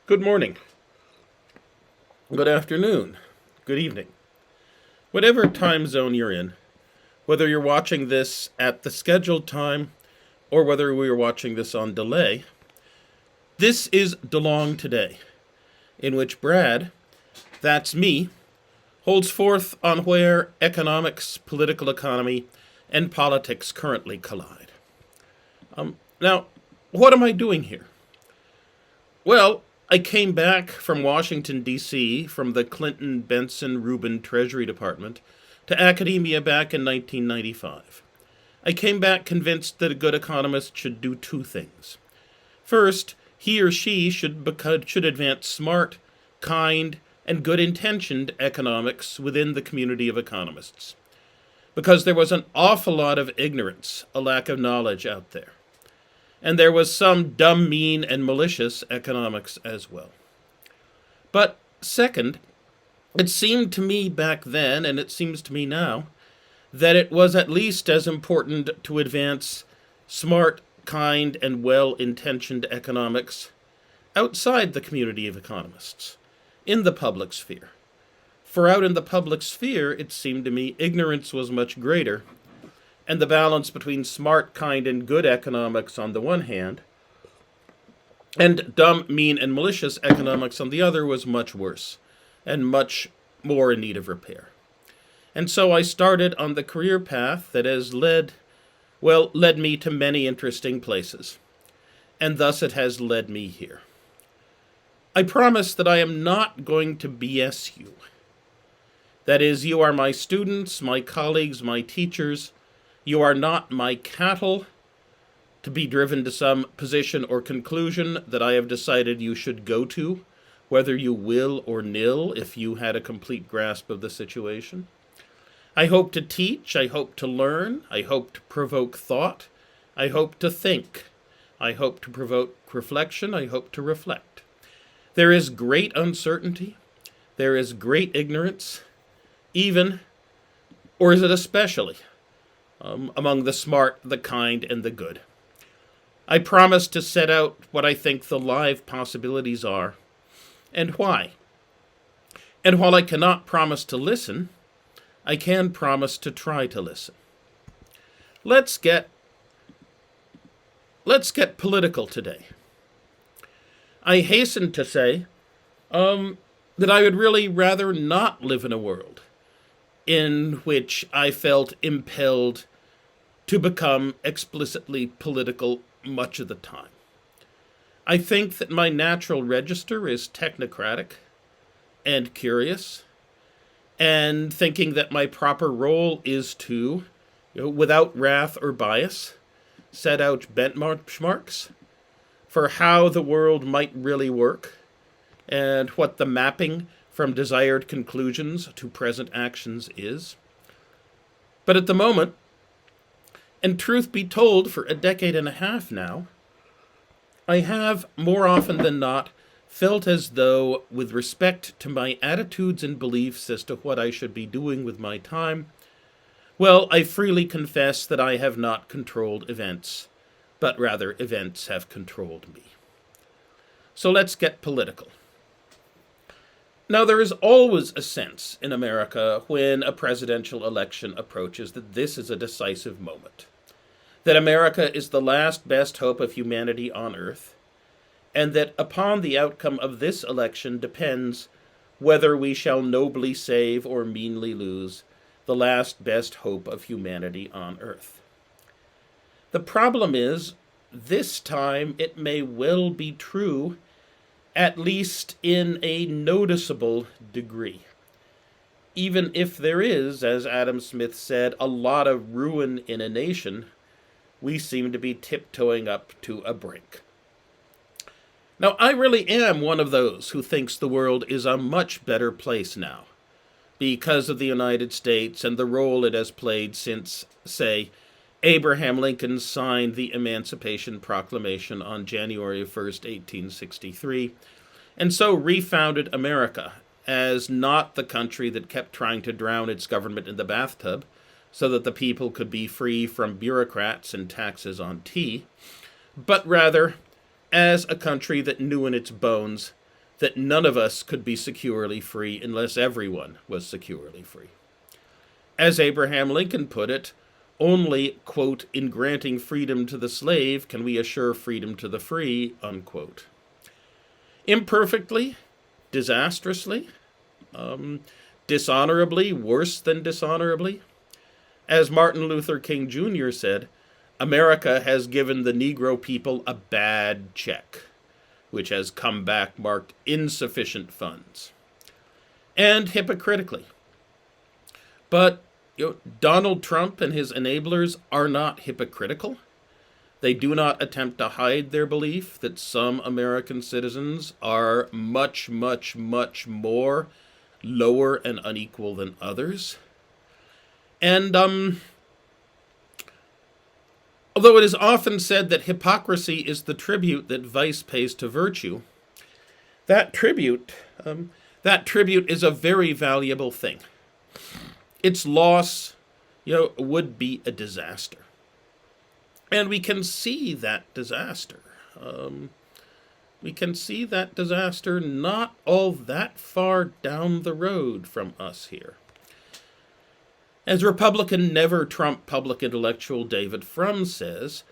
Good morning, good afternoon, good evening. Whatever time zone you're in, whether you're watching this at the scheduled time or whether we are watching this on delay, this is DeLong Today, in which Brad, that's me, holds forth on where economics, political economy, and politics currently collide. Now, what am I doing here? Well, I came back from Washington, D.C., from the Clinton, Benson, Rubin Treasury Department to academia back in 1995. I came back convinced that a good economist should do two things. First, he or she should advance smart, kind, and good-intentioned economics within the community of economists. Because there was an awful lot of ignorance, a lack of knowledge out there. And there was some dumb, mean, and malicious economics as well. But second, it seemed to me back then, and it seems to me now, that it was at least as important to advance smart, kind, and well-intentioned economics outside the community of economists, in the public sphere. For out in the public sphere, it seemed to me, ignorance was much greater, and the balance between smart, kind, and good economics on the one hand, and dumb, mean, and malicious economics on the other was much worse, and much more in need of repair. And so I started on the career path that has led me to many interesting places, and thus it has led me here. I promise that I am not going to BS you. That is, you are my students, my colleagues, my teachers. You are not my cattle to be driven to some position or conclusion that I have decided you should go to, whether you will or nill, if you had a complete grasp of the situation. I hope to teach, I hope to learn, I hope to provoke thought, I hope to think, I hope to provoke reflection, I hope to reflect. There is great uncertainty, there is great ignorance, even, or is it especially, among the smart, the kind, and the good. I promise to set out what I think the live possibilities are, and why. And while I cannot promise to listen, I can promise to try to listen. Let's get political today. I hasten to say that I would really rather not live in a world in which I felt impelled to become explicitly political much of the time. I think that my natural register is technocratic and curious, and thinking that my proper role is to, without wrath or bias, set out benchmarks for how the world might really work and what the mapping from desired conclusions to present actions is. But at the moment, and truth be told, for a decade and a half now, I have, more often than not, felt as though, with respect to my attitudes and beliefs as to what I should be doing with my time, I freely confess that I have not controlled events, but rather events have controlled me. So let's get political. Now, there is always a sense in America when a presidential election approaches that this is a decisive moment, that America is the last best hope of humanity on earth, and that upon the outcome of this election depends whether we shall nobly save or meanly lose the last best hope of humanity on earth. The problem is, this time it may well be true, at least in a noticeable degree. Even if there is, as Adam Smith said, a lot of ruin in a nation, we seem to be tiptoeing up to a brink. Now, I really am one of those who thinks the world is a much better place now, because of the United States and the role it has played since, say, Abraham Lincoln signed the Emancipation Proclamation on January 1st, 1863, and so refounded America as not the country that kept trying to drown its government in the bathtub so that the people could be free from bureaucrats and taxes on tea, but rather as a country that knew in its bones that none of us could be securely free unless everyone was securely free. As Abraham Lincoln put it, only, quote, in granting freedom to the slave can we assure freedom to the free, unquote. Imperfectly, disastrously, dishonorably, worse than dishonorably. As Martin Luther King Jr. said, America has given the Negro people a bad check, which has come back marked insufficient funds. And hypocritically. But Donald Trump and his enablers are not hypocritical. They do not attempt to hide their belief that some American citizens are much, much, much more lower and unequal than others. And although it is often said that hypocrisy is the tribute that vice pays to virtue, that tribute is a very valuable thing. Its loss, would be a disaster. And we can see that disaster. We can see that disaster not all that far down the road from us here. As Republican never-Trump public intellectual David Frum says,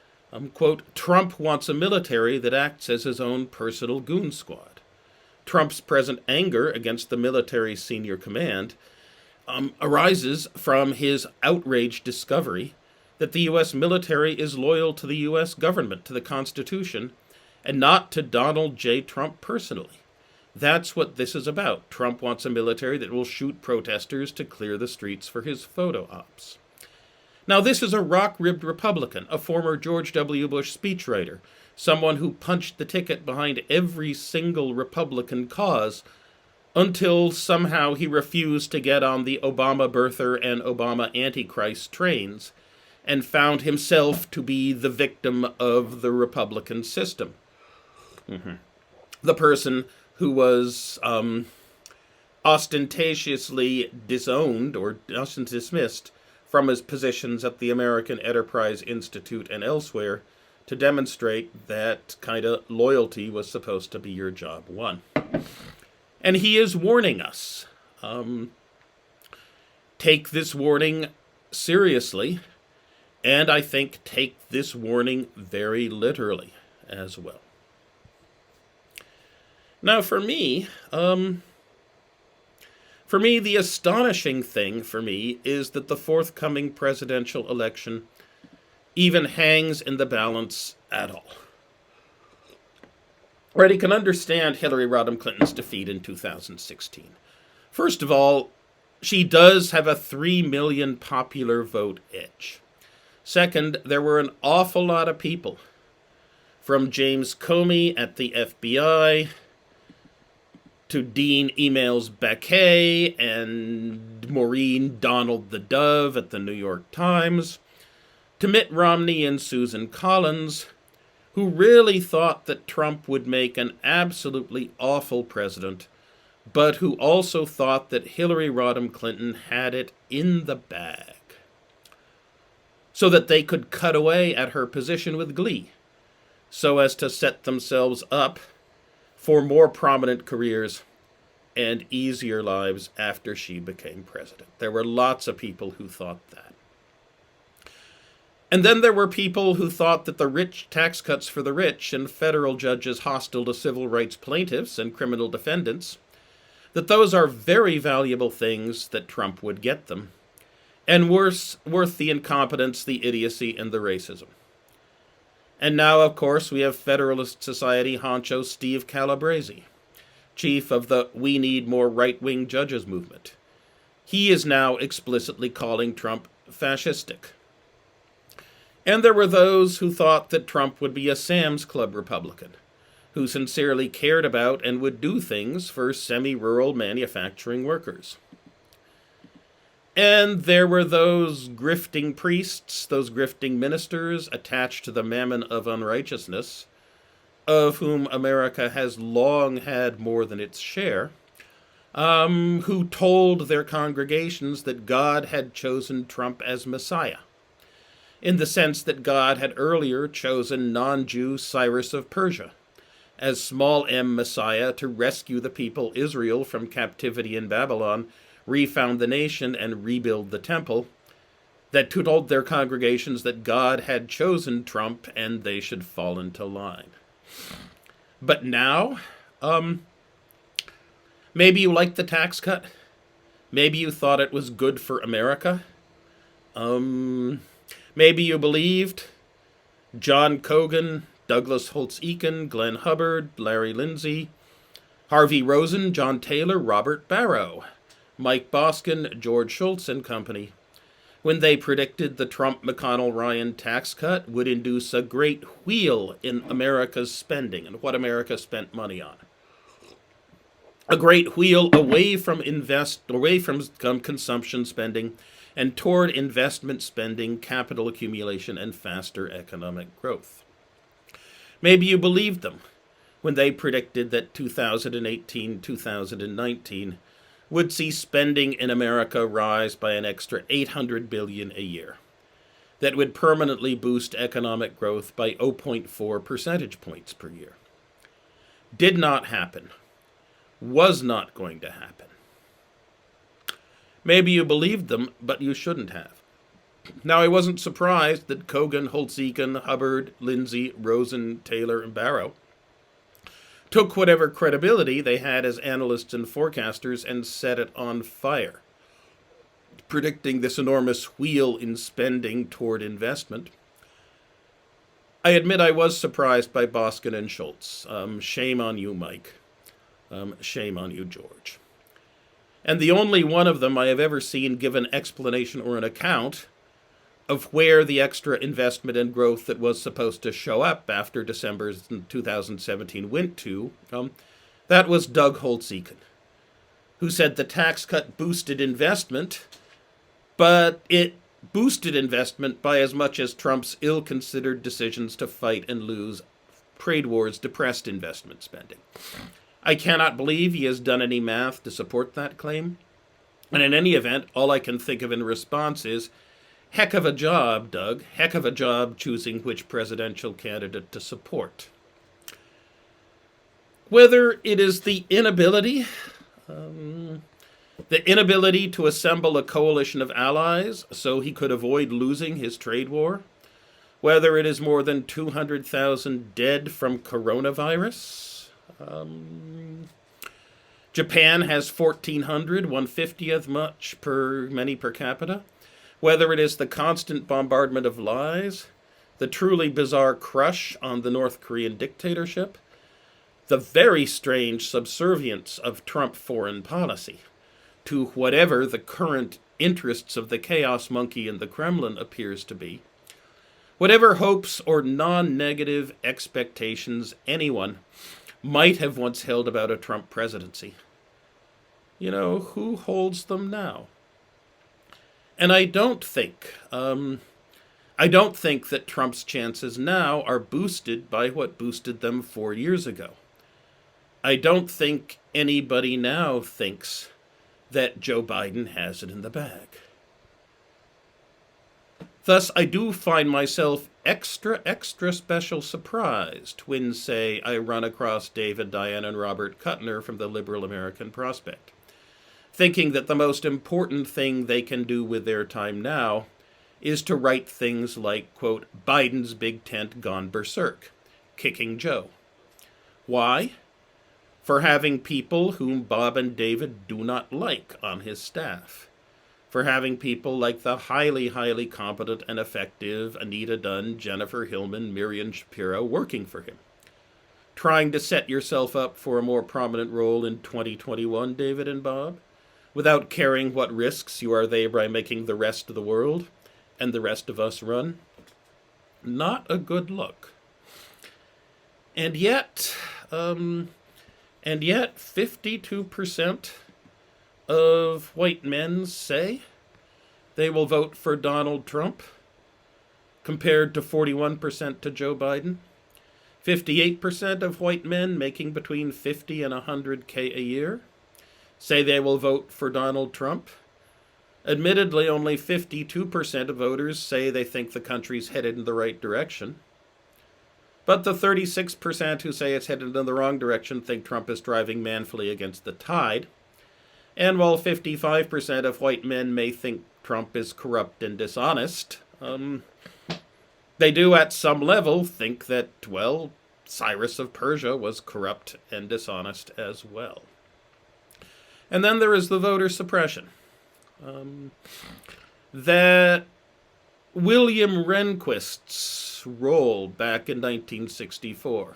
quote, Trump wants a military that acts as his own personal goon squad. Trump's present anger against the military senior command arises from his outraged discovery that the U.S. military is loyal to the U.S. government, to the Constitution, and not to Donald J. Trump personally. That's what this is about. Trump wants a military that will shoot protesters to clear the streets for his photo ops. Now, this is a rock-ribbed Republican, a former George W. Bush speechwriter, someone who punched the ticket behind every single Republican cause until somehow he refused to get on the Obama birther and Obama Antichrist trains and found himself to be the victim of the Republican system. The person who was ostentatiously disowned or dismissed from his positions at the American Enterprise Institute and elsewhere to demonstrate that kind of loyalty was supposed to be your job one. And he is warning us. Take this warning seriously, and I think take this warning very literally as well. Now, for me, the astonishing thing for me is that the forthcoming presidential election even hangs in the balance at all. Right, you can understand Hillary Rodham Clinton's defeat in 2016. First of all, she does have a 3 million popular vote edge. Second, there were an awful lot of people, from James Comey at the FBI to Dean Emails Baquet and Maureen Donald the Dove at the New York Times, to Mitt Romney and Susan Collins, who really thought that Trump would make an absolutely awful president, but who also thought that Hillary Rodham Clinton had it in the bag, so that they could cut away at her position with glee, so as to set themselves up for more prominent careers and easier lives after she became president. There were lots of people who thought that. And then there were people who thought that the rich tax cuts for the rich and federal judges hostile to civil rights plaintiffs and criminal defendants, that those are very valuable things that Trump would get them, and worth the incompetence, the idiocy, and the racism. And now, of course, we have Federalist Society honcho Steve Calabresi, chief of the We Need More Right-Wing Judges movement. He is now explicitly calling Trump fascistic. And there were those who thought that Trump would be a Sam's Club Republican, who sincerely cared about and would do things for semi-rural manufacturing workers. And there were those grifting priests, those grifting ministers attached to the mammon of unrighteousness, of whom America has long had more than its share, who told their congregations that God had chosen Trump as Messiah, in the sense that God had earlier chosen non-Jew Cyrus of Persia as small m Messiah to rescue the people Israel from captivity in Babylon, refound the nation, and rebuild the temple, that told their congregations that God had chosen Trump and they should fall into line. But now, maybe you liked the tax cut. Maybe you thought it was good for America. Maybe you believed John Cogan, Douglas Holtz-Eakin, Glenn Hubbard, Larry Lindsey, Harvey Rosen, John Taylor, Robert Barrow, Mike Boskin, George Shultz and company, when they predicted the Trump-McConnell-Ryan tax cut would induce a great wheel in America's spending and what America spent money on. A great wheel away from consumption spending and toward investment spending, capital accumulation, and faster economic growth. Maybe you believed them when they predicted that 2018-2019 would see spending in America rise by an extra $800 billion a year. That would permanently boost economic growth by 0.4 percentage points per year. Did not happen. Was not going to happen. Maybe you believed them, but you shouldn't have. Now, I wasn't surprised that Cogan, Holtz-Eakin, Hubbard, Lindsey, Rosen, Taylor, and Barrow took whatever credibility they had as analysts and forecasters and set it on fire, predicting this enormous wheel in spending toward investment. I admit I was surprised by Boskin and Schultz. Shame on you, Mike. Shame on you, George. And the only one of them I have ever seen give an explanation or an account of where the extra investment and growth that was supposed to show up after December 2017 went to, that was Doug Holtz-Eakin, who said the tax cut boosted investment, but it boosted investment by as much as Trump's ill-considered decisions to fight and lose trade wars depressed investment spending. I cannot believe he has done any math to support that claim. And in any event, all I can think of in response is, heck of a job, Doug. Heck of a job choosing which presidential candidate to support. Whether it is the inability to assemble a coalition of allies so he could avoid losing his trade war, whether it is more than 200,000 dead from coronavirus. Japan has 1,400, 1/50th much per capita. Whether it is the constant bombardment of lies, the truly bizarre crush on the North Korean dictatorship, the very strange subservience of Trump foreign policy to whatever the current interests of the chaos monkey in the Kremlin appears to be, whatever hopes or non-negative expectations anyone might have once held about a Trump presidency. Who holds them now? And I don't think that Trump's chances now are boosted by what boosted them 4 years ago. I don't think anybody now thinks that Joe Biden has it in the bag. Thus, I do find myself extra special surprised when, say, I run across David, Diane, and Robert Kuttner from the Liberal American Prospect, thinking that the most important thing they can do with their time now is to write things like, quote, Biden's big tent gone berserk, kicking Joe. Why? For having people whom Bob and David do not like on his staff. For having people like the highly competent and effective Anita Dunn, Jennifer Hillman, Miriam Shapiro working for him. Trying to set yourself up for a more prominent role in 2021, David and Bob, without caring what risks you are thereby making the rest of the world and the rest of us run. Not a good look. And yet 52% of white men say they will vote for Donald Trump, compared to 41% to Joe Biden. 58% of white men making between $50,000 and $100,000 a year say they will vote for Donald Trump. Admittedly, only 52% of voters say they think the country's headed in the right direction. But the 36% who say it's headed in the wrong direction think Trump is driving manfully against the tide. And while 55% of white men may think Trump is corrupt and dishonest, they do at some level think that, well, Cyrus of Persia was corrupt and dishonest as well. And then there is the voter suppression. That William Rehnquist's role back in 1964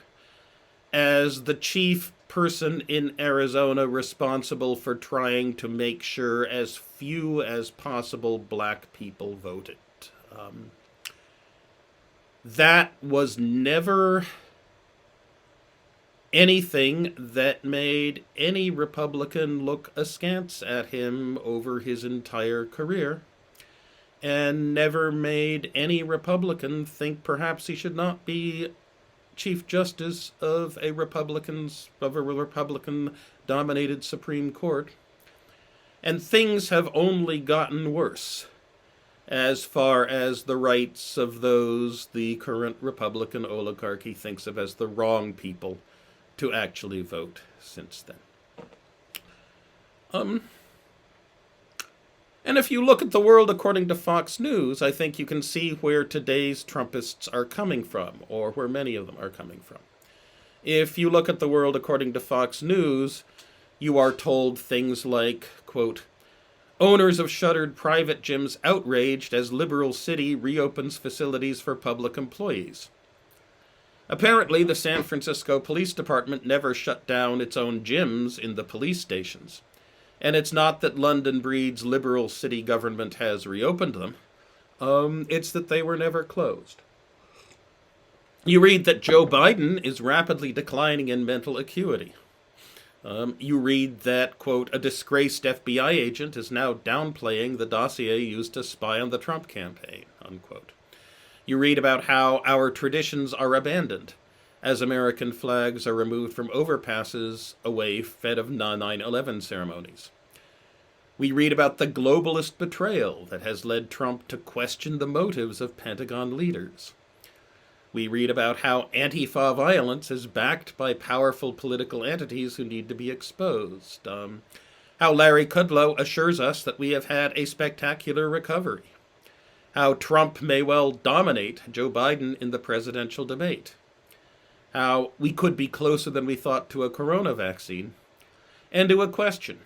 as the chief person in Arizona responsible for trying to make sure as few as possible black people voted. That was never anything that made any Republican look askance at him over his entire career, and never made any Republican think perhaps he should not be Chief Justice of a Republican-dominated Supreme Court. And things have only gotten worse as far as the rights of those the current Republican oligarchy thinks of as the wrong people to actually vote since then. And if you look at the world according to Fox News, I think you can see where today's Trumpists are coming from, or where many of them are coming from. If you look at the world according to Fox News, you are told things like, quote, owners of shuttered private gyms outraged as liberal city reopens facilities for public employees. Apparently, the San Francisco Police Department never shut down its own gyms in the police stations. And it's not that London Breed's liberal city government has reopened them. It's that they were never closed. You read that Joe Biden is rapidly declining in mental acuity. You read that, quote, a disgraced FBI agent is now downplaying the dossier used to spy on the Trump campaign, unquote. You read about how our traditions are abandoned as American flags are removed from overpasses away fed of 9/11 ceremonies. We read about the globalist betrayal that has led Trump to question the motives of Pentagon leaders. We read about how Antifa violence is backed by powerful political entities who need to be exposed. How Larry Kudlow assures us that we have had a spectacular recovery. How Trump may well dominate Joe Biden in the presidential debate. How we could be closer than we thought to a corona vaccine. And to a question.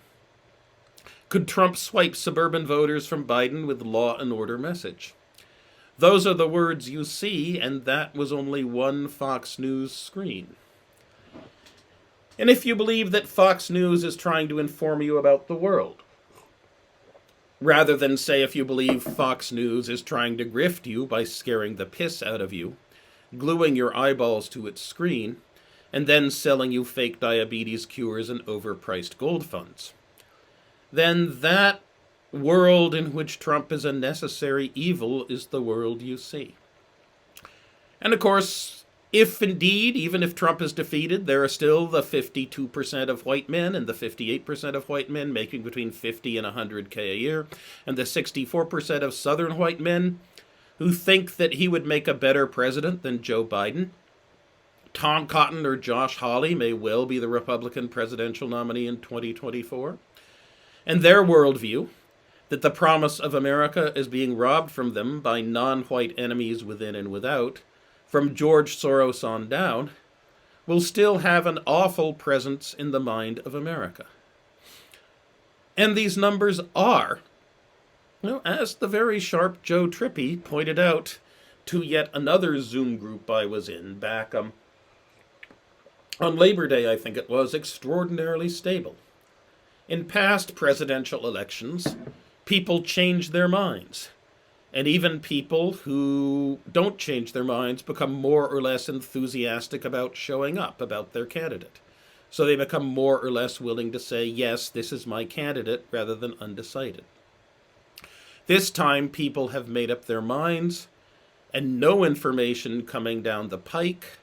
Could Trump swipe suburban voters from Biden with law and order message? Those are the words you see, and that was only one Fox News screen. And if you believe that Fox News is trying to inform you about the world, rather than say if you believe Fox News is trying to grift you by scaring the piss out of you, gluing your eyeballs to its screen, and then selling you fake diabetes cures and overpriced gold funds, then that world in which Trump is a necessary evil is the world you see. And of course, if indeed, even if Trump is defeated, there are still the 52% of white men and the 58% of white men making between $50 and $100K a year, and the 64% of Southern white men who think that he would make a better president than Joe Biden. Tom Cotton or Josh Hawley may well be the Republican presidential nominee in 2024. And their worldview, that the promise of America is being robbed from them by non-white enemies within and without, from George Soros on down, will still have an awful presence in the mind of America. And these numbers are, as the very sharp Joe Trippi pointed out to yet another Zoom group I was in back on Labor Day, I think it was, extraordinarily stable. In past presidential elections, people change their minds. And even people who don't change their minds become more or less enthusiastic about showing up, about their candidate. So they become more or less willing to say, yes, this is my candidate, rather than undecided. This time, people have made up their minds, and no information coming down the pike,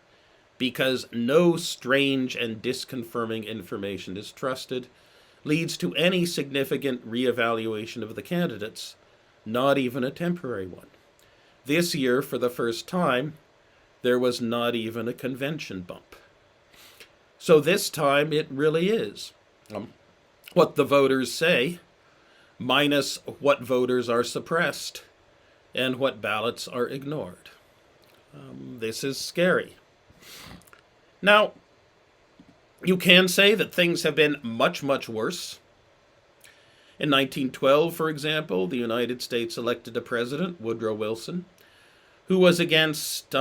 because no strange and disconfirming information is trusted, leads to any significant reevaluation of the candidates, not even a temporary one. This year, for the first time, there was not even a convention bump. So this time it really is what the voters say, minus what voters are suppressed and what ballots are ignored. This is scary. Now, you can say that things have been much, much worse. In 1912, for example, the United States elected a president, Woodrow Wilson, who was against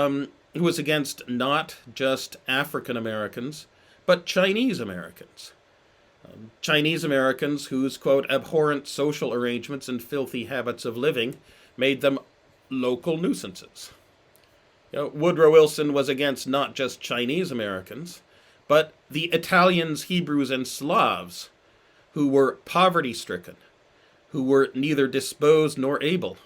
not just African Americans, but Chinese Americans. Chinese Americans whose, quote, abhorrent social arrangements and filthy habits of living made them local nuisances. Woodrow Wilson was against not just Chinese Americans, but the Italians, Hebrews, and Slavs who were poverty-stricken, who were neither disposed nor able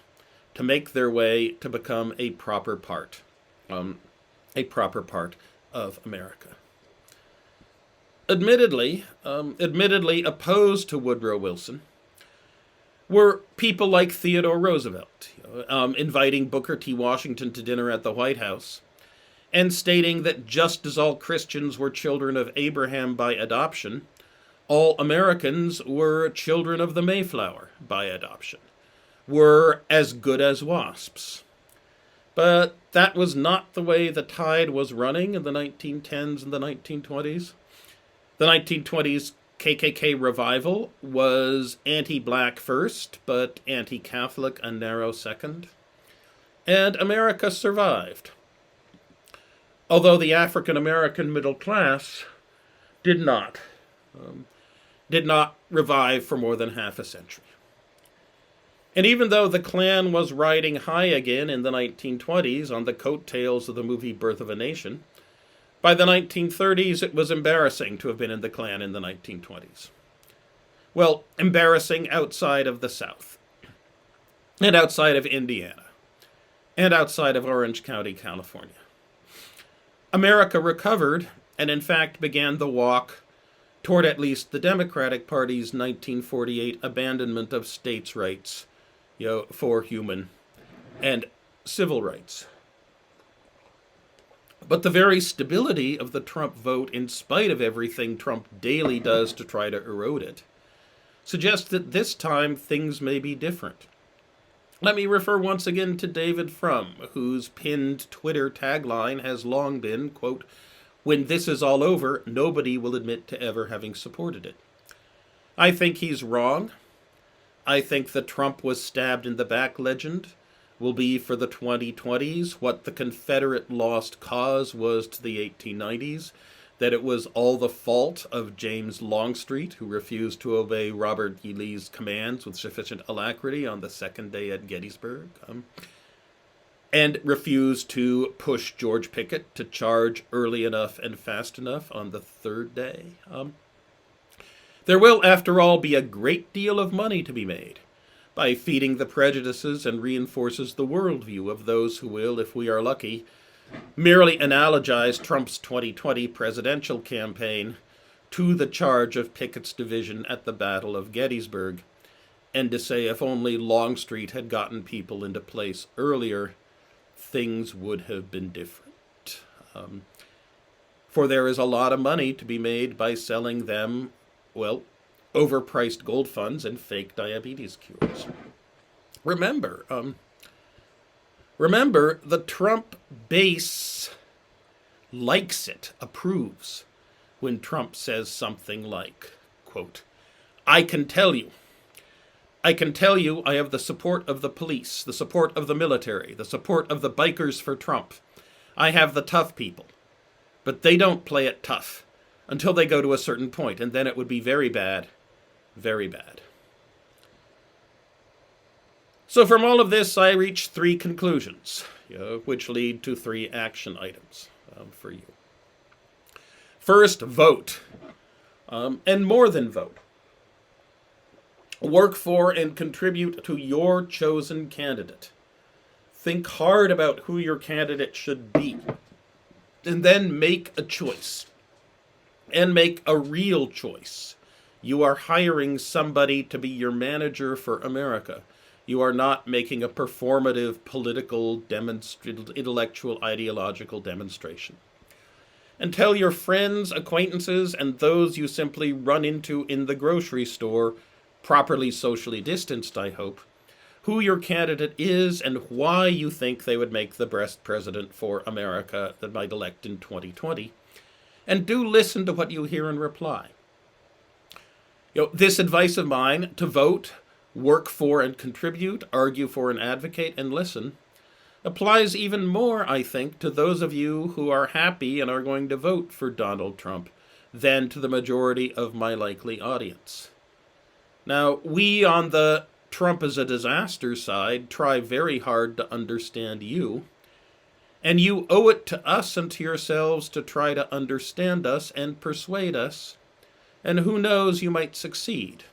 to make their way to become a proper part of America. Admittedly opposed to Woodrow Wilson were people like Theodore Roosevelt, inviting Booker T. Washington to dinner at the White House and stating that just as all Christians were children of Abraham by adoption, all Americans were children of the Mayflower by adoption, were as good as wasps. But that was not the way the tide was running in the 1910s and the 1920s. The 1920s KKK revival was anti-black first, but anti-Catholic a narrow second. And America survived. Although the African-American middle class did not revive for more than half a century. And even though the Klan was riding high again in the 1920s on the coattails of the movie Birth of a Nation, by the 1930s it was embarrassing to have been in the Klan in the 1920s. Well, embarrassing outside of the South, and outside of Indiana, and outside of Orange County, California. America recovered, and in fact began the walk toward at least the Democratic Party's 1948 abandonment of states' rights, for human and civil rights. But the very stability of the Trump vote, in spite of everything Trump daily does to try to erode it, suggests that this time things may be different. Let me refer once again to David Frum, whose pinned Twitter tagline has long been, quote, "When this is all over, nobody will admit to ever having supported it." I think he's wrong. I think the Trump was stabbed in the back legend will be for the 2020s what the Confederate lost cause was to the 1890s, that it was all the fault of James Longstreet, who refused to obey Robert E. Lee's commands with sufficient alacrity on the second day at Gettysburg, and refused to push George Pickett to charge early enough and fast enough on the third day. There will, after all, be a great deal of money to be made by feeding the prejudices and reinforces the worldview of those who will, if we are lucky, merely analogize Trump's 2020 presidential campaign to the charge of Pickett's division at the Battle of Gettysburg, and to say if only Longstreet had gotten people into place earlier, things would have been different. For there is a lot of money to be made by selling them, overpriced gold funds and fake diabetes cures. Remember, the Trump base likes it, approves, when Trump says something like, quote, I can tell you I have the support of the police, the support of the military, the support of the bikers for Trump. I have the tough people. But they don't play it tough until they go to a certain point, and then it would be very bad, very bad. So from all of this, I reach three conclusions, which lead to three action items for you. First, vote, and more than vote. Work for and contribute to your chosen candidate. Think hard about who your candidate should be, and then make a choice, and make a real choice. You are hiring somebody to be your manager for America. You are not making a performative political, intellectual, ideological demonstration. And tell your friends, acquaintances, and those you simply run into in the grocery store, properly socially distanced, I hope, who your candidate is and why you think they would make the best president for America that might elect in 2020. And do listen to what you hear in reply. This advice of mine to vote, work for and contribute, argue for and advocate, and listen applies even more, I think, to those of you who are happy and are going to vote for Donald Trump than to the majority of my likely audience. Now, we on the Trump is a disaster side try very hard to understand you, and you owe it to us and to yourselves to try to understand us and persuade us, and who knows, you might succeed.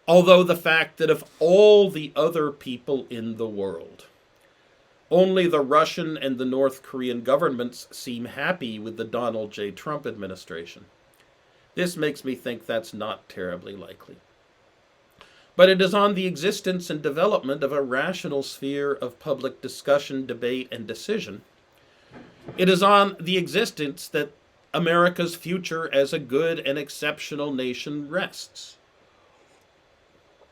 Although the fact that of all the other people in the world, only the Russian and the North Korean governments seem happy with the Donald J. Trump administration, this makes me think that's not terribly likely. But it is on the existence and development of a rational sphere of public discussion, debate, and decision. It is on the existence that America's future as a good and exceptional nation rests.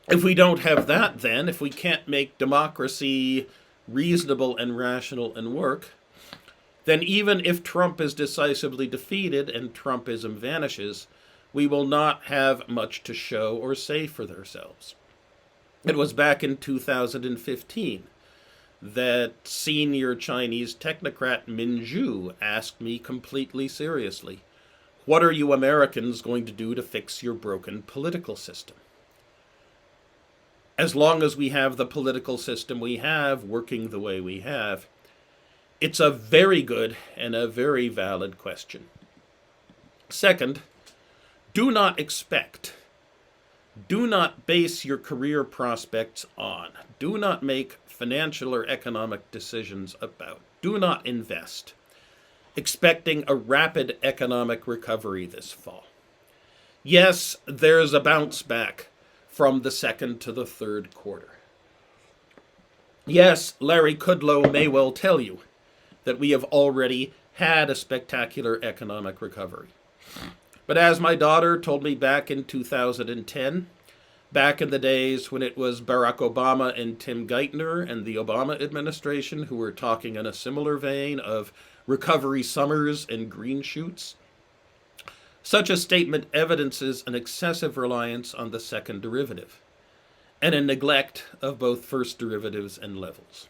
If we don't have that, then, if we can't make democracy reasonable and rational and work, then even if Trump is decisively defeated and Trumpism vanishes, we will not have much to show or say for ourselves. It was back in 2015 that senior Chinese technocrat Min Zhu asked me completely seriously, "What are you Americans going to do to fix your broken political system?" As long as we have the political system we have working the way we have, it's a very good and a very valid question. Second, do not base your career prospects on, do not make financial or economic decisions about, do not invest, expecting a rapid economic recovery this fall. Yes, there's a bounce back from the second to the third quarter. Yes, Larry Kudlow may well tell you that we have already had a spectacular economic recovery. But as my daughter told me back in 2010, back in the days when it was Barack Obama and Tim Geithner and the Obama administration who were talking in a similar vein of recovery summers and green shoots, such a statement evidences an excessive reliance on the second derivative and a neglect of both first derivatives and levels.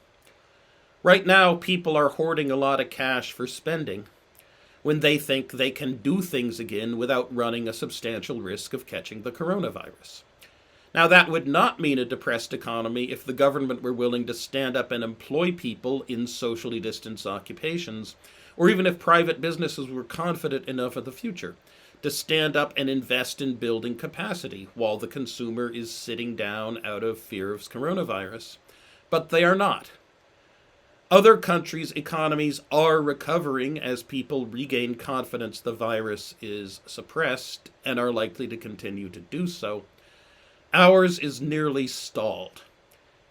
Right now, people are hoarding a lot of cash for spending when they think they can do things again without running a substantial risk of catching the coronavirus. Now, that would not mean a depressed economy if the government were willing to stand up and employ people in socially distanced occupations, or even if private businesses were confident enough of the future to stand up and invest in building capacity while the consumer is sitting down out of fear of coronavirus. But they are not. Other countries' economies are recovering as people regain confidence the virus is suppressed and are likely to continue to do so. Ours is nearly stalled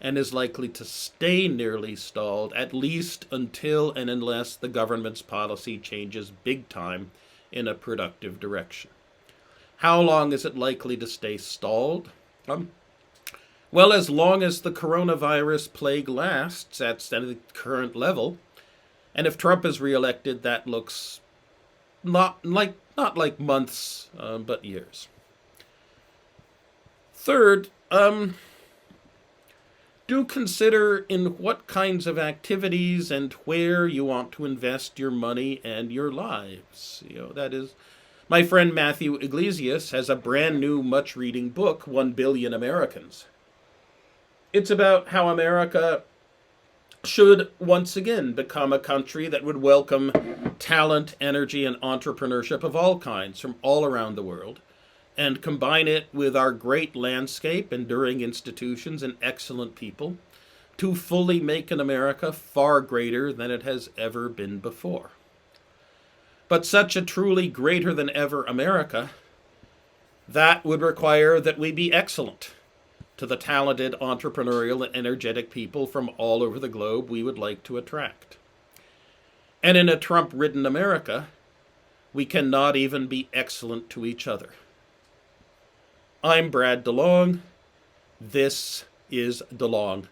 and is likely to stay nearly stalled at least until and unless the government's policy changes big time in a productive direction. How long is it likely to stay stalled? Well, as long as the coronavirus plague lasts at the current level, and if Trump is reelected, that looks not like months, but years. Third, do consider in what kinds of activities and where you want to invest your money and your lives. That is, my friend Matthew Iglesias has a brand new, much-reading book, 1 Billion Americans. It's about how America should once again become a country that would welcome talent, energy, and entrepreneurship of all kinds from all around the world, and combine it with our great landscape, enduring institutions, and excellent people to fully make an America far greater than it has ever been before. But such a truly greater than ever America, that would require that we be excellent, to the talented, entrepreneurial, and energetic people from all over the globe we would like to attract. And in a Trump-ridden America, we cannot even be excellent to each other. I'm Brad DeLong. This is DeLong